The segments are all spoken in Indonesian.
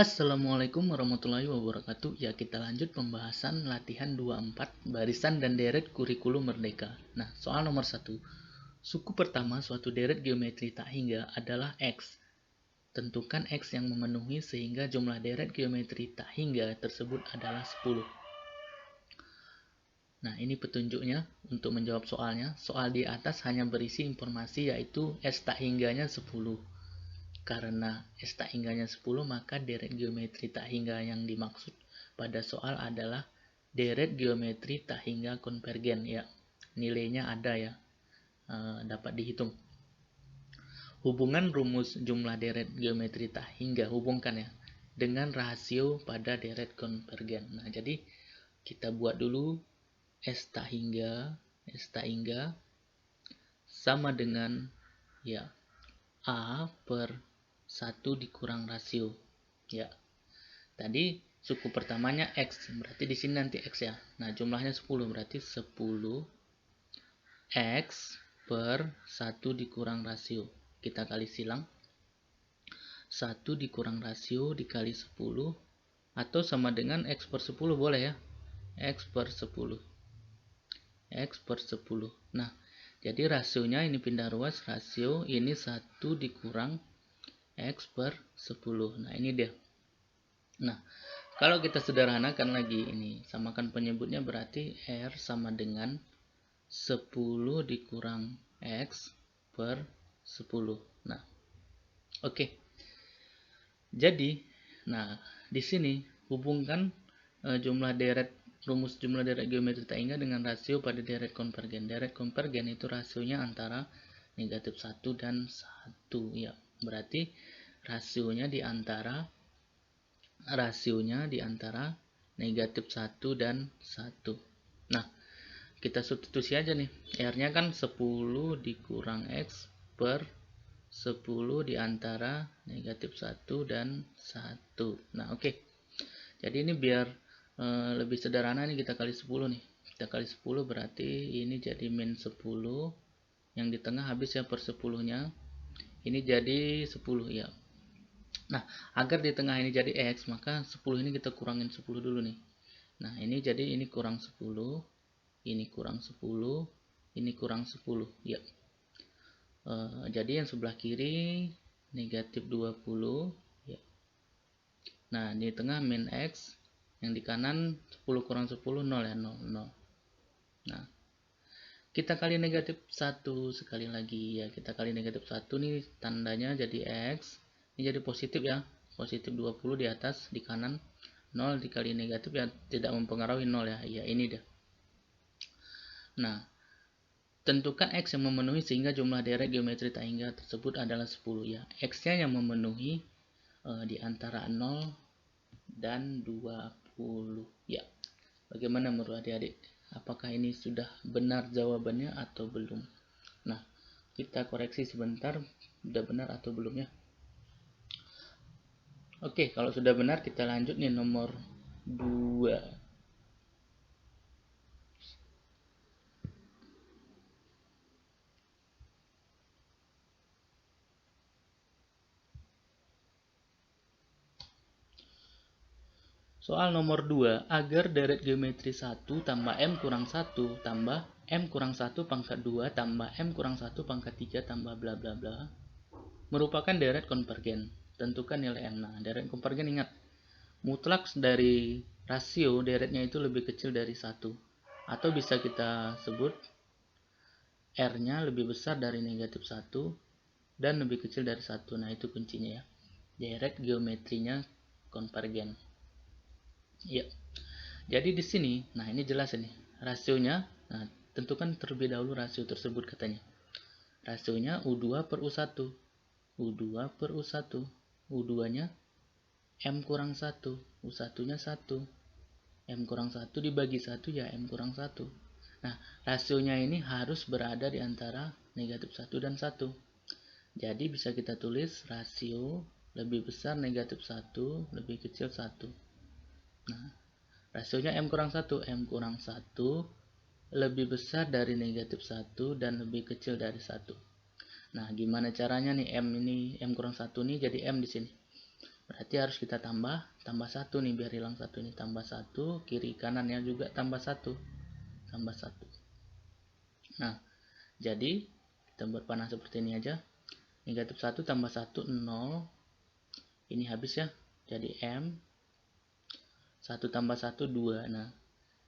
Assalamualaikum warahmatullahi wabarakatuh. Ya, kita lanjut pembahasan latihan 24 barisan dan deret kurikulum merdeka. Nah, soal nomor 1. Suku pertama suatu deret geometri tak hingga adalah X. Tentukan X yang memenuhi sehingga jumlah deret geometri tak hingga tersebut adalah 10. Nah, ini petunjuknya untuk menjawab soalnya. Soal di atas hanya berisi informasi yaitu S tak hingganya 10. Karena S tak hingganya 10, maka deret geometri tak hingga yang dimaksud pada soal adalah deret geometri tak hingga konvergen ya. Nilainya ada ya, dapat dihitung. Hubungan rumus jumlah deret geometri tak hingga, hubungkan ya dengan rasio pada deret konvergen. Nah, jadi kita buat dulu S tak hingga sama dengan ya A per 1 dikurang rasio ya. Tadi suku pertamanya X, berarti di sini nanti X ya. Nah, jumlahnya 10, berarti 10 X per 1 dikurang rasio. Kita kali silang. 1 dikurang rasio dikali 10 atau sama dengan X per 10 boleh ya. X per 10. X per 10. Nah, jadi rasionya ini pindah ruas, rasio ini 1 dikurang X per 10. Nah, ini dia. Nah, kalau kita sederhanakan lagi ini, samakan penyebutnya berarti R sama dengan 10 dikurang X per 10. Nah, oke. Jadi, nah, di sini hubungkan rumus jumlah deret geometri tak hingga dengan rasio pada deret konvergen. Deret konvergen itu rasionya antara negatif 1 dan 1 ya. Berarti rasionya di antara negatif 1 dan 1. Nah, kita substitusi aja nih. R-nya kan 10 dikurang X per 10 di antara negatif 1 dan 1. Nah, oke. Jadi ini biar lebih sederhana nih kita kali 10 nih. Kita kali 10 berarti ini jadi min 10. Yang di tengah habis ya per 10-nya. Ini jadi 10 ya. Nah, agar di tengah ini jadi X, maka 10 ini kita kurangin 10 dulu nih. Nah, ini jadi ini kurang 10, ini kurang 10, ini kurang 10 ya. Jadi yang sebelah kiri negatif 20 ya. Nah, di tengah min X, yang di kanan 10 kurang 10 0 ya, 0 0. Nah, kita kali negatif 1 sekali lagi ya. Kita kali negatif 1 nih tandanya jadi X. Ini jadi positif ya. Positif 20 di atas, di kanan 0 dikali negatif ya tidak mempengaruhi 0 ya. Ya, ini dah. Nah, tentukan X yang memenuhi sehingga jumlah deret geometri tak hingga tersebut adalah 10 ya. X-nya yang memenuhi di antara 0 dan 20 ya. Bagaimana menurut adik-adik? Apakah ini sudah benar jawabannya atau belum? Nah, kita koreksi sebentar, sudah benar atau belum ya? Oke, kalau sudah benar kita lanjut nih nomor 2. Soal nomor 2, agar deret geometri 1 tambah M kurang 1 tambah M kurang 1 pangkat 2 tambah M kurang 1 pangkat 3 tambah bla bla bla merupakan deret konvergen. Tentukan nilai M. Nah, deret konvergen ingat, mutlak dari rasio deretnya itu lebih kecil dari 1. Atau bisa kita sebut R-nya lebih besar dari negatif 1 dan lebih kecil dari 1. Nah, itu kuncinya ya. Deret geometrinya konvergen. Ya. Jadi di sini, nah ini jelas ini rasionya. Nah, tentukan terlebih dahulu rasio tersebut katanya. Rasionya U2 per U1. U2 per U1. U2-nya M kurang 1. U1-nya 1. M kurang 1 dibagi 1 ya M kurang 1. Nah, rasionya ini harus berada di antara negatif 1 dan 1. Jadi bisa kita tulis rasio lebih besar negatif 1, lebih kecil 1. Nah, rasionya M kurang 1. M kurang 1 lebih besar dari negatif 1 dan lebih kecil dari 1. Nah, gimana caranya nih M kurang 1 nih jadi M di sini. Berarti harus kita tambah 1 nih, biar hilang 1 nih, tambah 1, kiri kanannya juga tambah 1, tambah 1. Nah, jadi kita buat panah seperti ini aja. Negatif 1 tambah 1, 0. Ini habis ya, jadi M. 1 tambah 1, 2. Nah,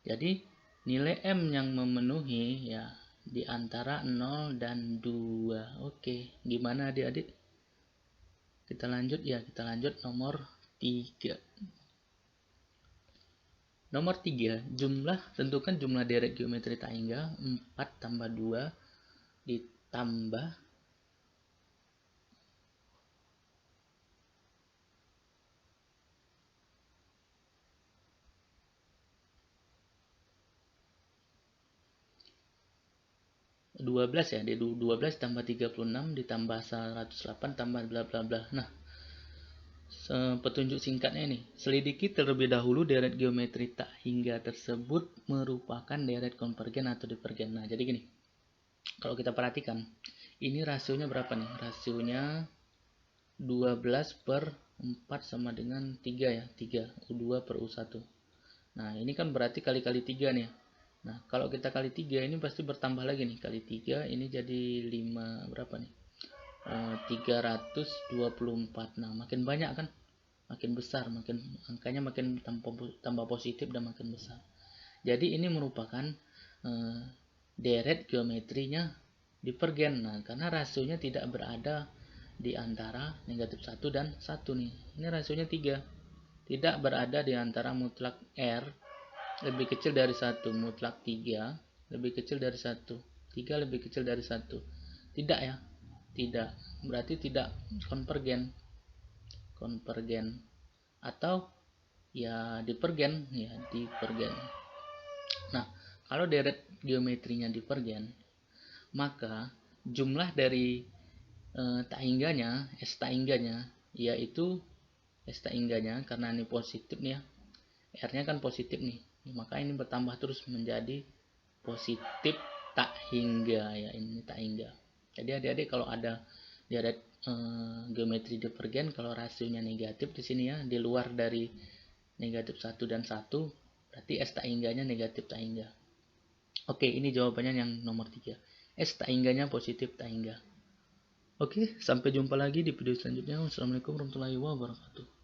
jadi nilai M yang memenuhi ya di antara 0 dan 2. Oke, gimana adik-adik? Kita lanjut ya, kita lanjut nomor 3. Nomor 3, tentukan jumlah deret geometri tak hingga 4 tambah 2 ditambah 12 ya, di 12 tambah 36 ditambah 108 tambah bla bla bla. Nah, petunjuk singkatnya ini, selidiki terlebih dahulu deret geometri tak hingga tersebut merupakan deret konvergen atau divergen. Nah, jadi gini, kalau kita perhatikan, ini rasionya berapa nih? Rasionya 12 per 4 sama dengan 3 ya, 3, U2 per U1. Nah, ini kan berarti kali-kali 3 nih. Nah, kalau kita kali 3 ini pasti bertambah lagi nih, kali 3 ini jadi 5 berapa nih? 324. Nah, makin banyak kan? Makin besar, makin angkanya makin tambah positif dan makin besar. Jadi ini merupakan deret geometrinya divergen. Nah, karena rasionya tidak berada di antara negatif 1 dan 1 nih. Ini rasionya 3. Tidak berada di antara mutlak R lebih kecil dari 1, mutlak 3 lebih kecil dari 1, 3 lebih kecil dari 1. Tidak ya, tidak, berarti tidak konvergen atau ya divergen ya, divergen. Nah, kalau deret geometrinya divergen, maka jumlah dari tak hingganya, S tak hingganya, yaitu S tak hingganya, karena ini positif nih ya, R nya kan positif nih, maka ini bertambah terus menjadi positif tak hingga ya, ini tak hingga. Jadi adik-adik kalau ada deret geometri divergen, kalau rasionya negatif di sini ya, di luar dari negatif 1 dan 1, berarti S tak hingganya negatif tak hingga. Oke, ini jawabannya yang nomor 3. S tak hingganya positif tak hingga. Oke, sampai jumpa lagi di video selanjutnya. Wassalamualaikum warahmatullahi wabarakatuh.